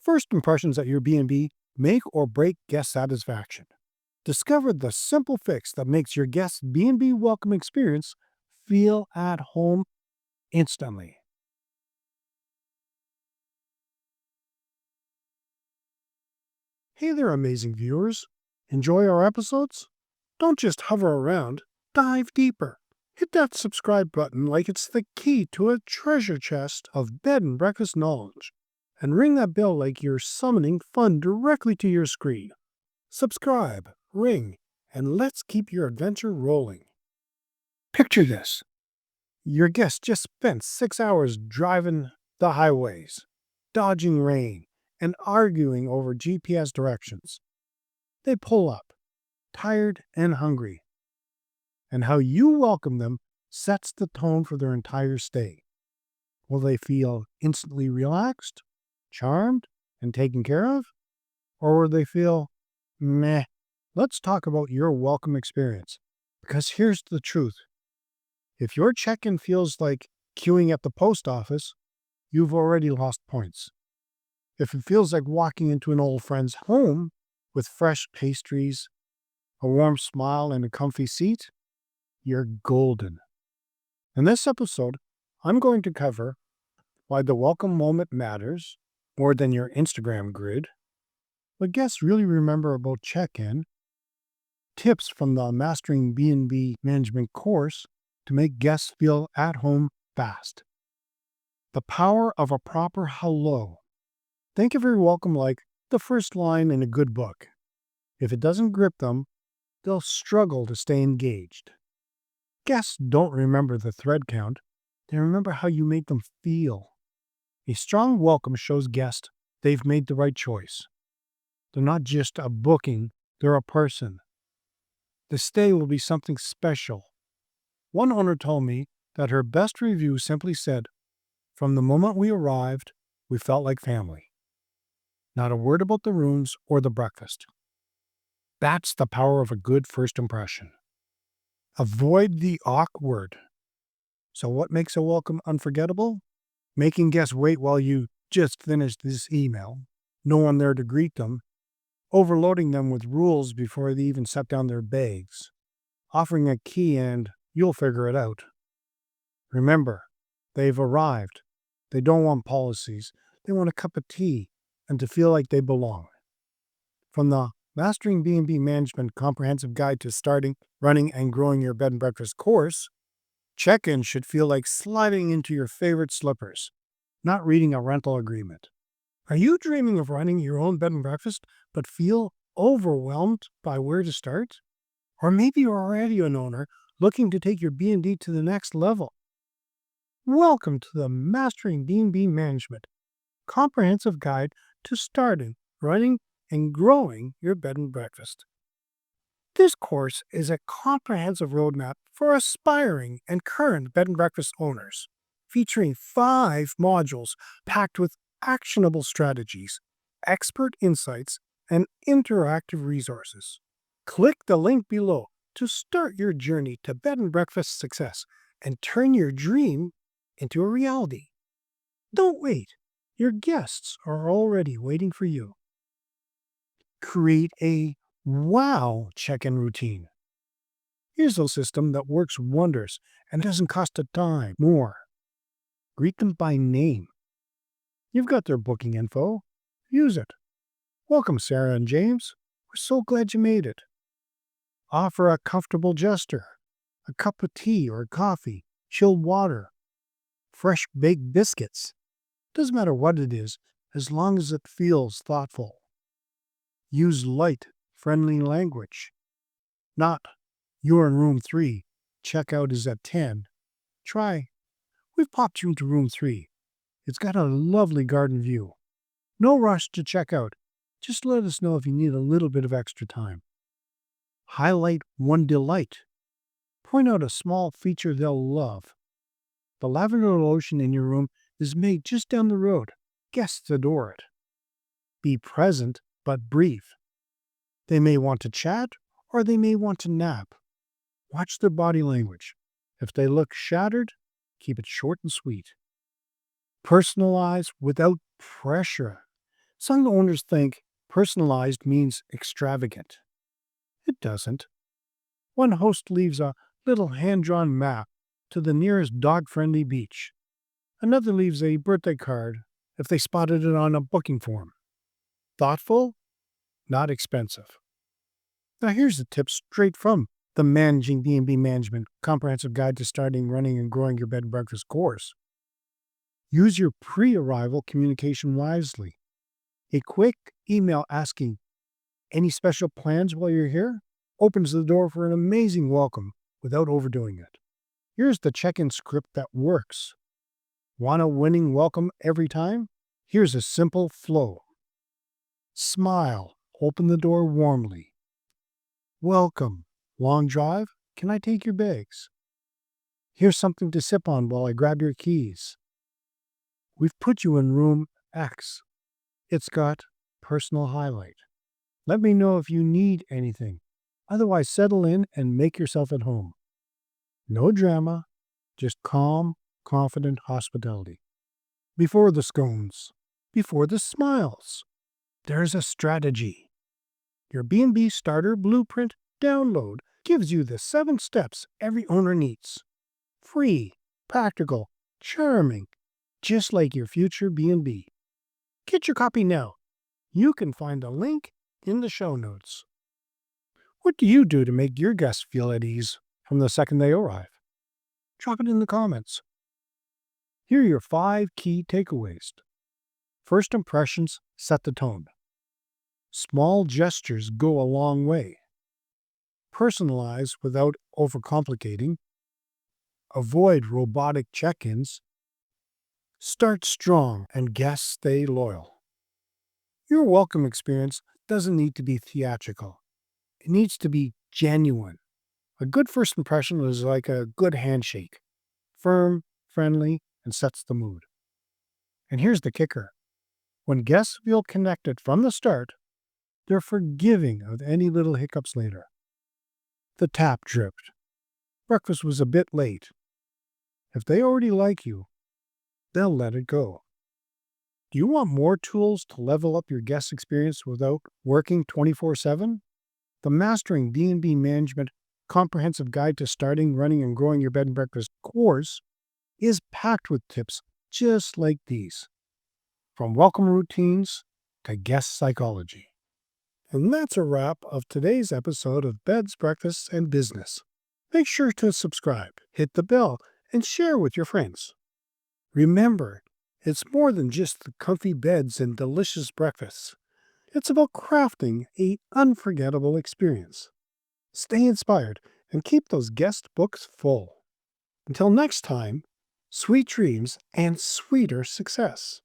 First impressions at your B&B make or break guest satisfaction. Discover the simple fix that makes your guest's B&B welcome experience feel at home instantly. Hey there, amazing viewers. Enjoy our episodes? Don't just hover around, dive deeper. Hit that subscribe button like it's the key to a treasure chest of bed and breakfast knowledge. And ring that bell like you're summoning fun directly to your screen. Subscribe, ring, and let's keep your adventure rolling. Picture this. Your guest just spent 6 hours driving the highways, dodging rain, and arguing over GPS directions. They pull up, tired and hungry, and how you welcome them sets the tone for their entire stay. Will they feel instantly relaxed, charmed, and taken care of? Or will they feel, meh? Let's talk about your welcome experience. Because here's the truth. If your check-in feels like queuing at the post office, you've already lost points. If it feels like walking into an old friend's home with fresh pastries, a warm smile, and a comfy seat, you're golden. In this episode, I'm going to cover why the welcome moment matters more than your Instagram grid, what guests really remember about check-in, tips from the Mastering B&B Management course to make guests feel at home fast. The power of a proper hello. Think of your welcome like the first line in a good book. If it doesn't grip them, they'll struggle to stay engaged. Guests don't remember the thread count, they remember how you made them feel. A strong welcome shows guests they've made the right choice. They're not just a booking, they're a person. The stay will be something special. One owner told me that her best review simply said, "From the moment we arrived, we felt like family." Not a word about the rooms or the breakfast. That's the power of a good first impression. Avoid the awkward. So what makes a welcome unforgettable? Making guests wait while you just finished this email, no one there to greet them, overloading them with rules before they even set down their bags, offering a key and you'll figure it out. Remember, they've arrived. They don't want policies. They want a cup of tea and to feel like they belong. From the Mastering B&B Management Comprehensive Guide to Starting, Running, and Growing Your Bed and Breakfast course, check-in should feel like sliding into your favorite slippers, not reading a rental agreement. Are you dreaming of running your own bed and breakfast but feel overwhelmed by where to start? Or maybe you're already an owner looking to take your B&B to the next level. Welcome to the Mastering B&B Management Comprehensive Guide to Starting, Running, and Growing Your Bed and Breakfast. This course is a comprehensive roadmap for aspiring and current bed and breakfast owners, featuring 5 modules packed with actionable strategies, expert insights, and interactive resources. Click the link below to start your journey to bed and breakfast success and turn your dream into a reality. Don't wait. Your guests are already waiting for you. Create a wow check-in routine. Here's a system that works wonders and doesn't cost a dime more. Greet them by name. You've got their booking info. Use it. Welcome, Sarah and James. We're so glad you made it. Offer a comfortable gesture, a cup of tea or coffee, chilled water, fresh baked biscuits. Doesn't matter what it is, as long as it feels thoughtful. Use light, friendly language. Not, "You're in room 3. Checkout is at 10. Try, "We've popped you into room 3. It's got a lovely garden view. No rush to check out. Just let us know if you need a little bit of extra time." Highlight one delight. Point out a small feature they'll love. The lavender lotion in your room is made just down the road. Guests adore it. Be present but brief. They may want to chat or they may want to nap. Watch their body language. If they look shattered, keep it short and sweet. Personalize without pressure. Some owners think personalized means extravagant. It doesn't. One host leaves a little hand-drawn map to the nearest dog-friendly beach. Another leaves a birthday card if they spotted it on a booking form. Thoughtful, not expensive. Now here's the tip straight from the Managing B&B Management Comprehensive Guide to Starting, Running, and Growing Your Bed and Breakfast course. Use your pre-arrival communication wisely. A quick email asking, "Any special plans while you're here?" opens the door for an amazing welcome without overdoing it. Here's the check-in script that works. Want a winning welcome every time? Here's a simple flow. Smile, open the door warmly. Welcome. Long drive? Can I take your bags? Here's something to sip on while I grab your keys. We've put you in room X. It's got personal highlight. Let me know if you need anything. Otherwise, settle in and make yourself at home. No drama, just calm, confident hospitality. Before the scones, before the smiles, there's a strategy. Your B&B Starter Blueprint download gives you the 7 steps every owner needs. Free, practical, charming, just like your future B&B. Get your copy now. You can find the link in the show notes. What do you do to make your guests feel at ease from the second they arrive? Drop it in the comments. Here are your 5 key takeaways. First impressions set the tone. Small gestures go a long way. Personalize without overcomplicating. Avoid robotic check-ins. Start strong and guests stay loyal. Your welcome experience doesn't need to be theatrical. It needs to be genuine. A good first impression is like a good handshake. Firm, friendly, and sets the mood. And here's the kicker. When guests feel connected from the start, they're forgiving of any little hiccups later. The tap dripped. Breakfast was a bit late. If they already like you, they'll let it go. Do you want more tools to level up your guest experience without working 24/7? The Mastering B&B Management Comprehensive Guide to Starting, Running, and Growing Your Bed and Breakfast course is packed with tips just like these, from welcome routines to guest psychology. And that's a wrap of today's episode of Beds, Breakfasts, and Business. Make sure to subscribe, hit the bell, and share with your friends. Remember, it's more than just the comfy beds and delicious breakfasts. It's about crafting an unforgettable experience. Stay inspired and keep those guest books full. Until next time, sweet dreams and sweeter success.